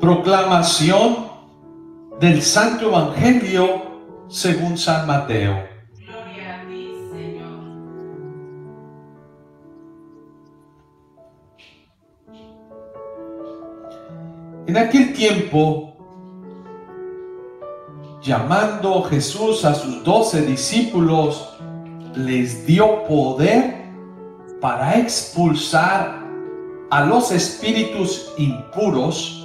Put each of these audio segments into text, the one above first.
Proclamación del Santo Evangelio según San Mateo. Gloria a ti, Señor. En aquel tiempo, llamando Jesús a sus 12 discípulos, les dio poder para expulsar a los espíritus impuros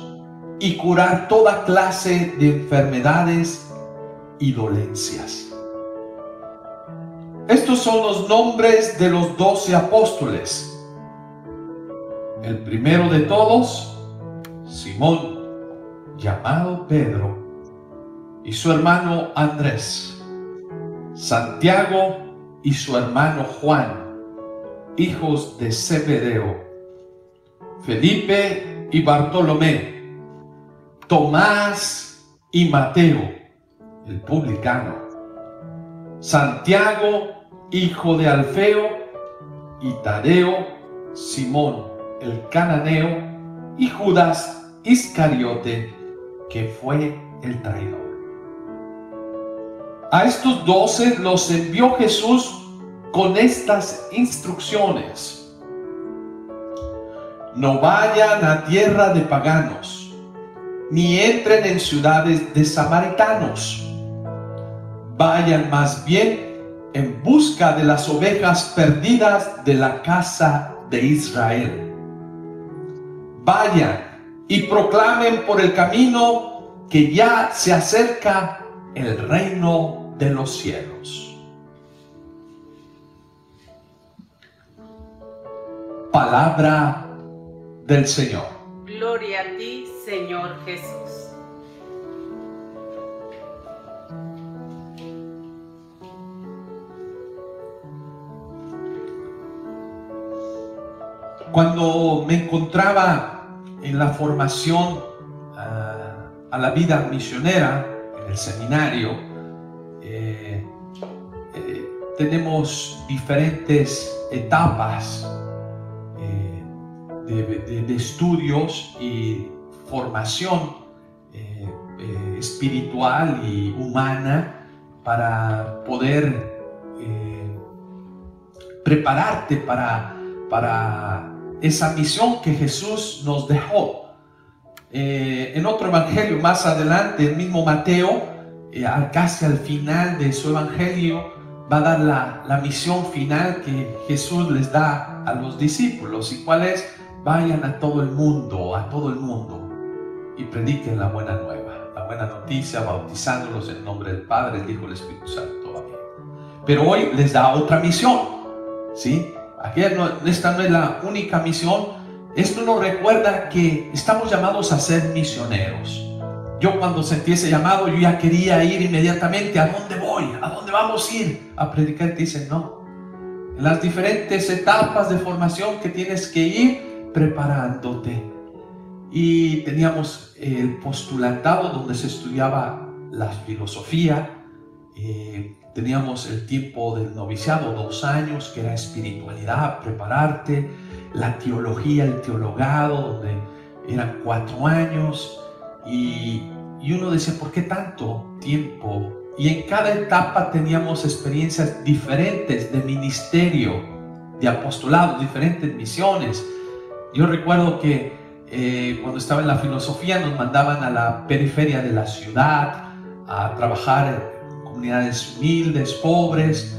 y curar toda clase de enfermedades y dolencias. Estos son los nombres de los 12 apóstoles. El primero de todos, Simón, llamado Pedro, y su hermano Andrés, Santiago y su hermano Juan, hijos de Zebedeo, Felipe y Bartolomé, Tomás y Mateo, el publicano, Santiago, hijo de Alfeo, y Tadeo, Simón, el cananeo, y Judas Iscariote, que fue el traidor. A estos 12 los envió Jesús con estas instrucciones: no vayan a tierra de paganos, ni entren en ciudades de samaritanos. Vayan más bien en busca de las ovejas perdidas de la casa de Israel. Vayan y proclamen por el camino que ya se acerca el reino de los cielos. Palabra del Señor. Gloria a ti, Señor Jesús. Cuando me encontraba en la formación a la vida misionera, en el seminario, tenemos diferentes etapas de estudios y formación espiritual y humana para poder prepararte para esa misión que Jesús nos dejó. En otro evangelio más adelante, el mismo Mateo, casi al final de su evangelio, va a dar la misión final que Jesús les da a los discípulos. ¿Y cuál es? Vayan a todo el mundo, y prediquen la buena nueva, la buena noticia, bautizándolos en nombre del Padre, el Hijo y el Espíritu Santo. Amén. Pero hoy les da otra misión, ¿sí? Esta no es la única misión. Esto nos recuerda que estamos llamados a ser misioneros. Yo cuando sentí ese llamado, yo ya quería ir inmediatamente. ¿A dónde voy? ¿A dónde vamos a ir? A predicar. Te dicen no. En las diferentes etapas de formación que tienes que ir preparándote. Y teníamos el postulantado donde se estudiaba la filosofía. Teníamos el tiempo del noviciado, 2 años, que era espiritualidad, prepararte. La teología, el teologado, donde eran 4 años. Y uno decía, ¿por qué tanto tiempo? Y en cada etapa teníamos experiencias diferentes de ministerio, de apostolado, diferentes misiones. Yo recuerdo que cuando estaba en la filosofía nos mandaban a la periferia de la ciudad a trabajar en comunidades humildes, pobres.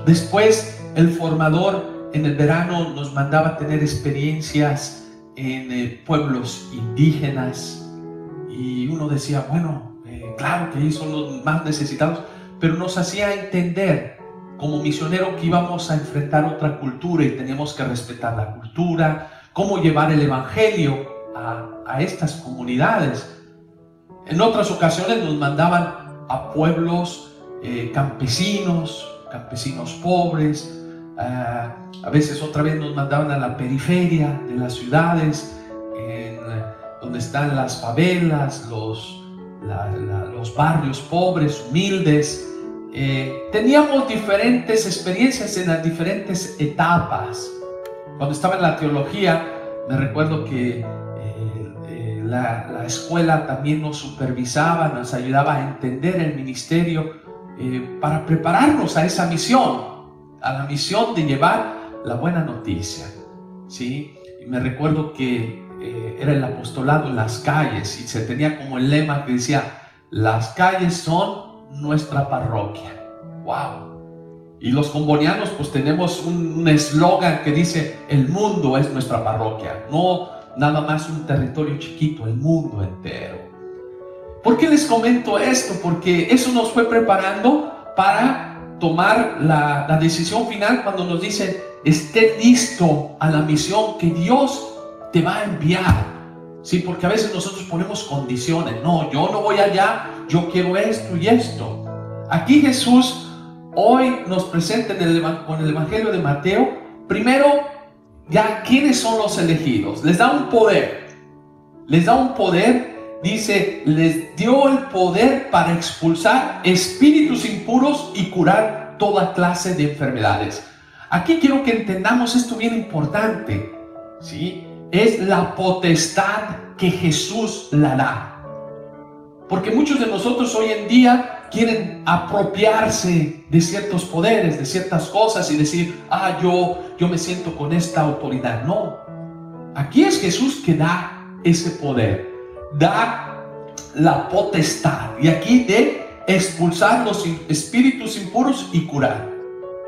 Después el formador en el verano nos mandaba a tener experiencias en pueblos indígenas. Y uno decía, bueno, claro que ahí son los más necesitados, pero nos hacía entender como misionero que íbamos a enfrentar otra cultura y teníamos que respetar la cultura, cómo llevar el evangelio a estas comunidades. En otras ocasiones nos mandaban a pueblos campesinos pobres. A veces otra vez nos mandaban a la periferia de las ciudades, donde están las favelas, los barrios pobres, humildes. Teníamos diferentes experiencias en las diferentes etapas. Cuando estaba en la teología, me recuerdo que la escuela también nos supervisaba, nos ayudaba a entender el ministerio para prepararnos a esa misión, a la misión de llevar la buena noticia, ¿sí? Y me recuerdo que era el apostolado en las calles y se tenía como el lema que decía: las calles son nuestra parroquia. ¡Wow! Y los combonianos pues tenemos un eslogan que dice: el mundo es nuestra parroquia. No nada más un territorio chiquito, el mundo entero. ¿Por qué les comento esto? Porque eso nos fue preparando para tomar la decisión final cuando nos dicen: esté listo a la misión que Dios te va a enviar. Sí, porque a veces nosotros ponemos condiciones. No, yo no voy allá, yo quiero esto y esto. Aquí Jesús hoy nos presenta con el Evangelio de Mateo, primero, ya quiénes son los elegidos. Les da un poder. Les da un poder, dice, les dio el poder para expulsar espíritus impuros y curar toda clase de enfermedades. Aquí quiero que entendamos esto bien importante, ¿sí? Es la potestad que Jesús la da. Porque muchos de nosotros hoy en día quieren apropiarse de ciertos poderes, de ciertas cosas y decir: yo me siento con esta autoridad. No, aquí es Jesús que da ese poder, da la potestad, y aquí de expulsar los espíritus impuros y curar.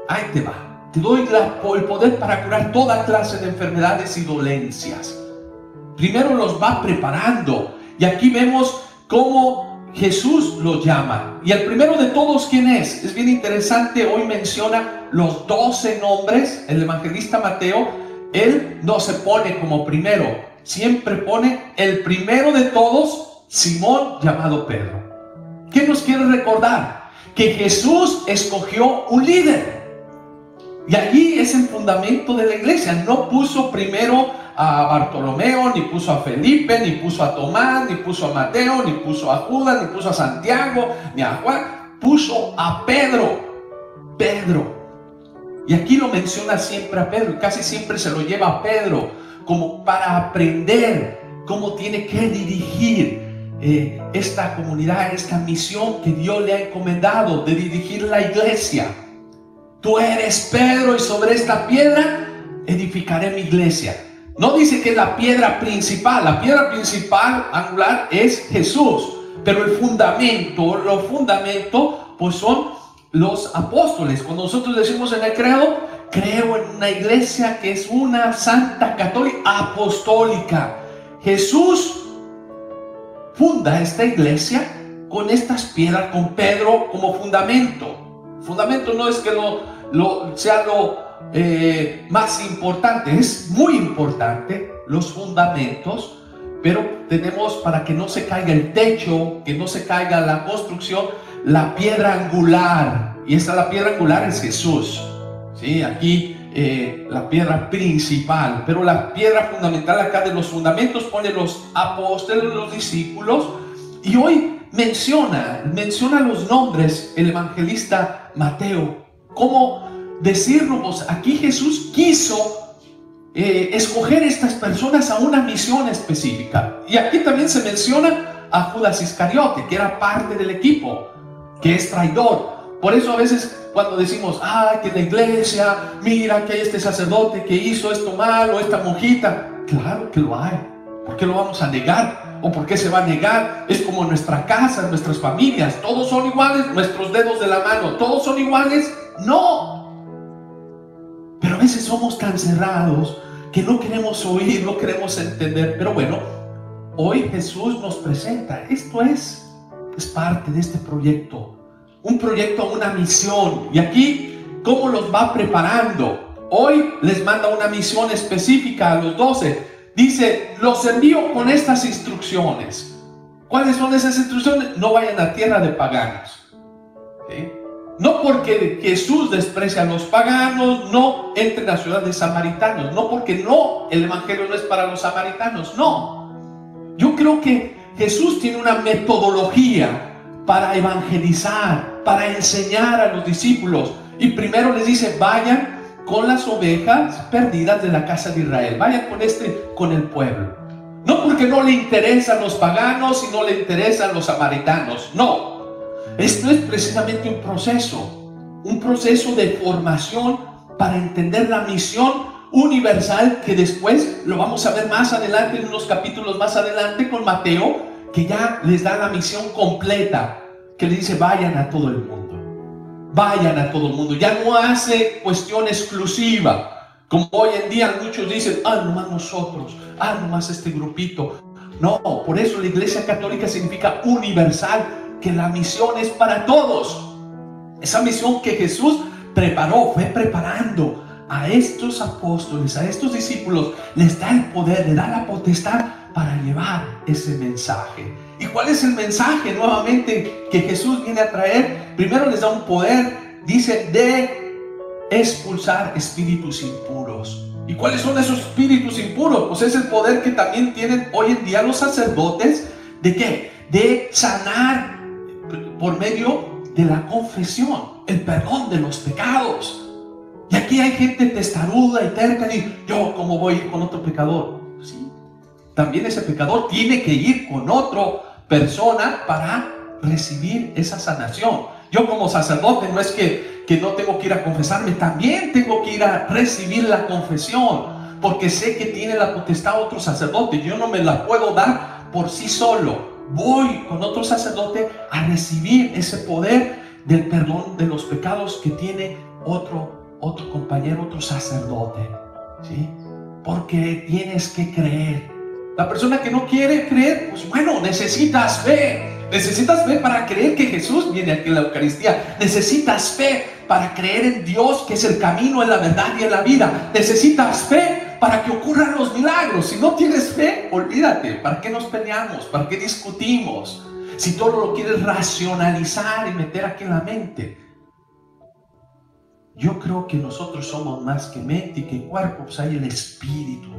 Ahí te va. Te doy el poder para curar toda clase de enfermedades y dolencias. Primero los va preparando, y aquí vemos cómo Jesús los llama. Y el primero de todos, ¿quién es? Es bien interesante, hoy menciona los 12 nombres. El evangelista Mateo, él no se pone como primero, siempre pone el primero de todos, Simón, llamado Pedro. ¿Qué nos quiere recordar? Que Jesús escogió un líder. Y allí es el fundamento de la iglesia. No puso primero a Bartolomeo, ni puso a Felipe, ni puso a Tomás, ni puso a Mateo, ni puso a Judas, ni puso a Santiago, ni a Juan. Puso a Pedro. Pedro. Y aquí lo menciona siempre a Pedro. Y casi siempre se lo lleva a Pedro como para aprender cómo tiene que dirigir esta comunidad, esta misión que Dios le ha encomendado de dirigir la iglesia. Tú eres Pedro, y sobre esta piedra edificaré mi iglesia. No dice que es la piedra principal angular es Jesús, pero el fundamento, los fundamentos, pues son los apóstoles. Cuando nosotros decimos en el credo, creo en una iglesia que es una santa, católica, apostólica. Jesús funda esta iglesia con estas piedras, con Pedro como fundamento. Fundamento no es que sea lo más importante, es muy importante los fundamentos, pero tenemos, para que no se caiga el techo, que no se caiga la construcción, la piedra angular, y la piedra angular es Jesús, ¿sí? Aquí la piedra principal, pero la piedra fundamental acá de los fundamentos pone los apóstoles, los discípulos, y hoy menciona los nombres el evangelista Mateo. ¿Cómo decirnos? Aquí Jesús quiso escoger estas personas a una misión específica. Y aquí también se menciona a Judas Iscariote, que era parte del equipo, que es traidor. Por eso a veces cuando decimos: que la iglesia, mira que hay este sacerdote que hizo esto malo, esta monjita. Claro que lo hay. ¿Por qué lo vamos a negar? ¿O por qué se va a negar? Es como nuestra casa, nuestras familias. ¿Todos son iguales? ¿Nuestros dedos de la mano todos son iguales? No. Pero a veces somos tan cerrados que no queremos oír, no queremos entender. Pero bueno, hoy Jesús nos presenta, esto es parte de este proyecto, un proyecto, una misión. Y aquí, ¿cómo los va preparando? Hoy les manda una misión específica a los 12. Dice: los envío con estas instrucciones. ¿Cuáles son esas instrucciones? No vayan a tierra de paganos. ¿Sí? No porque Jesús desprecia a los paganos, no entren a ciudad de samaritanos. No porque el evangelio no es para los samaritanos. No. Yo creo que Jesús tiene una metodología para evangelizar, para enseñar a los discípulos. Y primero les dice: vayan con las ovejas perdidas de la casa de Israel. Vayan con el pueblo. No porque no le interesan los paganos y no le interesan los samaritanos. No. Esto es precisamente un proceso de formación para entender la misión universal, que después lo vamos a ver más adelante, en unos capítulos más adelante con Mateo, que ya les da la misión completa, que le dice: vayan a todo el mundo, vayan a todo el mundo. Ya no hace cuestión exclusiva, como hoy en día muchos dicen: nomás nosotros, nomás este grupito. No, por eso la Iglesia Católica significa universal, que la misión es para todos. Esa misión que Jesús fue preparando a estos apóstoles, a estos discípulos, les da el poder, les da la potestad para llevar ese mensaje. ¿Y cuál es el mensaje nuevamente que Jesús viene a traer? Primero les da un poder, dice, de expulsar espíritus impuros. ¿Y cuáles son esos espíritus impuros? Pues es el poder que también tienen hoy en día los sacerdotes. ¿De qué? De sanar por medio de la confesión, el perdón de los pecados. Y aquí hay gente testaruda y terca y yo, ¿cómo voy a ir con otro pecador? Sí, también ese pecador tiene que ir con otra persona para recibir esa sanación. Yo como sacerdote no es que no tengo que ir a confesarme, también tengo que ir a recibir la confesión, porque sé que tiene la potestad otro sacerdote. Yo no me la puedo dar por sí solo. Voy con otro sacerdote a recibir ese poder del perdón de los pecados que tiene otro compañero, otro sacerdote, ¿sí? Porque tienes que creer. La persona que no quiere creer, pues bueno, necesitas fe. Necesitas fe para creer que Jesús viene aquí en la Eucaristía. Necesitas fe para creer en Dios, que es el camino, en la verdad y en la vida. Necesitas fe para que ocurran los milagros. Si no tienes fe, olvídate. ¿Para qué nos peleamos? ¿Para qué discutimos? Si todo lo quieres racionalizar y meter aquí en la mente. Yo creo que nosotros somos más que mente y que cuerpo, pues hay el Espíritu.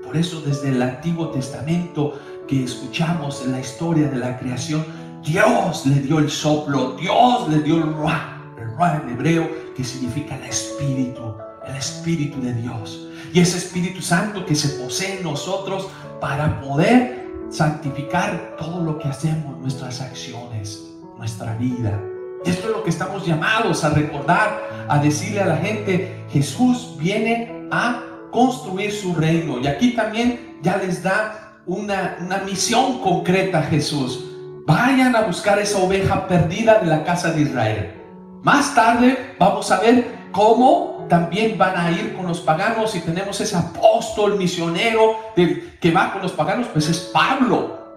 Por eso desde el Antiguo Testamento que escuchamos en la historia de la creación, Dios le dio el soplo, Dios le dio el ruah en hebreo, que significa el Espíritu de Dios. Y ese Espíritu Santo que se posee en nosotros para poder santificar todo lo que hacemos, nuestras acciones, nuestra vida. Y esto es lo que estamos llamados a recordar, a decirle a la gente: Jesús viene a construir su reino. Y aquí también ya les da una misión concreta a Jesús. Vayan a buscar esa oveja perdida de la casa de Israel. Más tarde vamos a ver cómo también van a ir con los paganos, y tenemos ese apóstol misionero que va con los paganos, pues es Pablo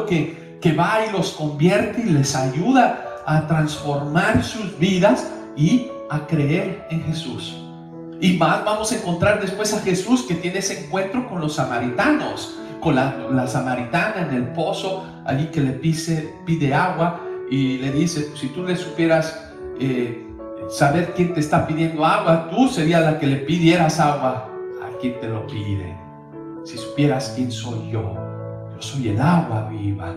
que va y los convierte y les ayuda a transformar sus vidas y a creer en Jesús. Y más vamos a encontrar después a Jesús, que tiene ese encuentro con los samaritanos, con la samaritana en el pozo, allí que le pide agua, y le dice: si tú le supieras saber quién te está pidiendo agua, tú serías la que le pidieras agua a quien te lo pide. Si supieras quién soy yo soy el agua viva.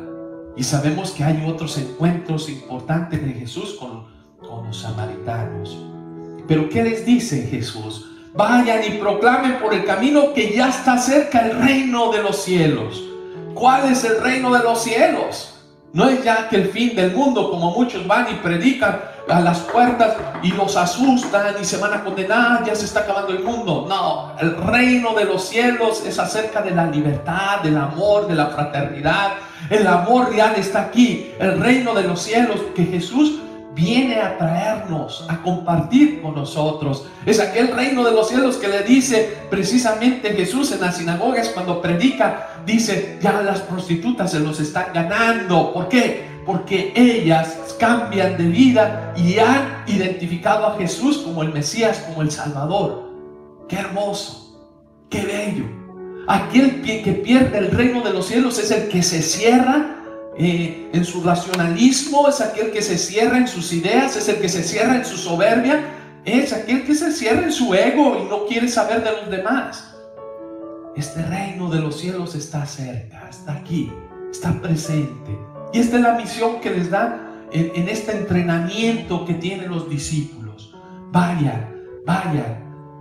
Y sabemos que hay otros encuentros importantes de Jesús con los samaritanos. Pero ¿qué les dice Jesús? Vayan y proclamen por el camino que ya está cerca el reino de los cielos. ¿Cuál es el reino de los cielos? No es ya que el fin del mundo, como muchos van y predican a las puertas y los asustan y se van a condenar, ya se está acabando el mundo. No, el reino de los cielos es acerca de la libertad, del amor, de la fraternidad. El amor real está aquí. El reino de los cielos que Jesús viene a traernos, a compartir con nosotros. Es aquel reino de los cielos que le dice precisamente Jesús en las sinagogas cuando predica. Dice: ya las prostitutas se los están ganando. ¿Por qué? Porque ellas cambian de vida y han identificado a Jesús como el Mesías, como el Salvador. ¡Qué hermoso! ¡Qué bello! Aquel que pierde el reino de los cielos es el que se cierra en su racionalismo, es aquel que se cierra en sus ideas, es el que se cierra en su soberbia, es aquel que se cierra en su ego y no quiere saber de los demás. Este reino de los cielos está cerca, está aquí, está presente. Y esta es la misión que les da en este entrenamiento que tienen los discípulos. Vayan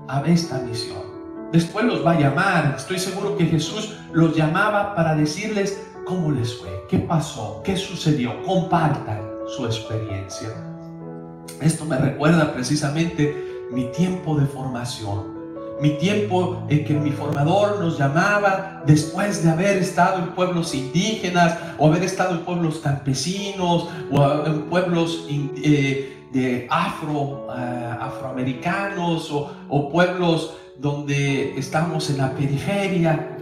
a esta misión. después los va a llamar. Estoy seguro que Jesús los llamaba para decirles cómo les fue, qué pasó, qué sucedió. Compartan su experiencia. Esto me recuerda precisamente mi tiempo de formación, mi tiempo en que mi formador nos llamaba después de haber estado en pueblos indígenas, o haber estado en pueblos campesinos, o en pueblos de afroamericanos, o pueblos donde estamos en la periferia.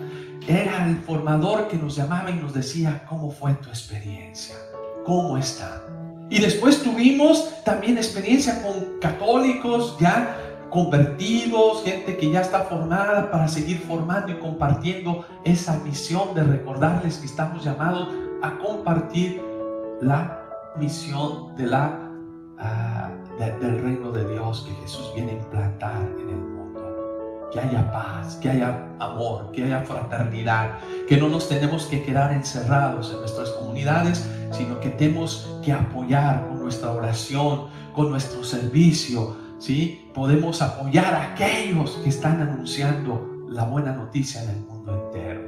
Era el formador que nos llamaba y nos decía: ¿cómo fue tu experiencia? ¿Cómo está? Y después tuvimos también experiencia con católicos ya convertidos, gente que ya está formada, para seguir formando y compartiendo esa misión de recordarles que estamos llamados a compartir la misión de del reino de Dios que Jesús viene a implantar en el mundo. Que haya paz, que haya amor, que haya fraternidad, que no nos tenemos que quedar encerrados en nuestras comunidades, sino que tenemos que apoyar con nuestra oración, con nuestro servicio, ¿sí? Podemos apoyar a aquellos que están anunciando la buena noticia en el mundo entero.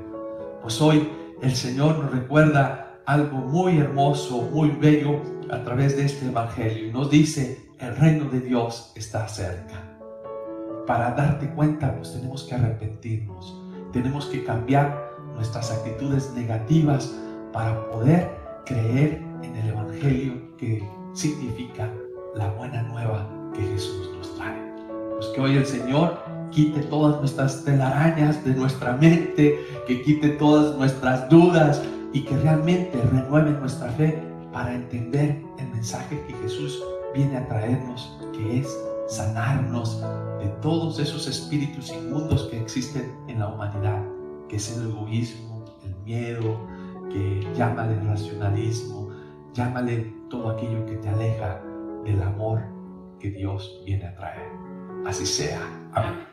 Pues hoy el Señor nos recuerda algo muy hermoso, muy bello a través de este evangelio, y nos dice: el reino de Dios está cerca. Para darte cuenta, pues tenemos que arrepentirnos, tenemos que cambiar nuestras actitudes negativas para poder creer en el evangelio, que significa la buena nueva que Jesús nos trae. Pues que hoy el Señor quite todas nuestras telarañas de nuestra mente, que quite todas nuestras dudas, y que realmente renueve nuestra fe para entender el mensaje que Jesús viene a traernos, que es sanarnos de todos esos espíritus inmundos que existen en la humanidad, que es el egoísmo, el miedo, que llámale el racionalismo, llámale todo aquello que te aleja del amor que Dios viene a traer. Así sea. Amén.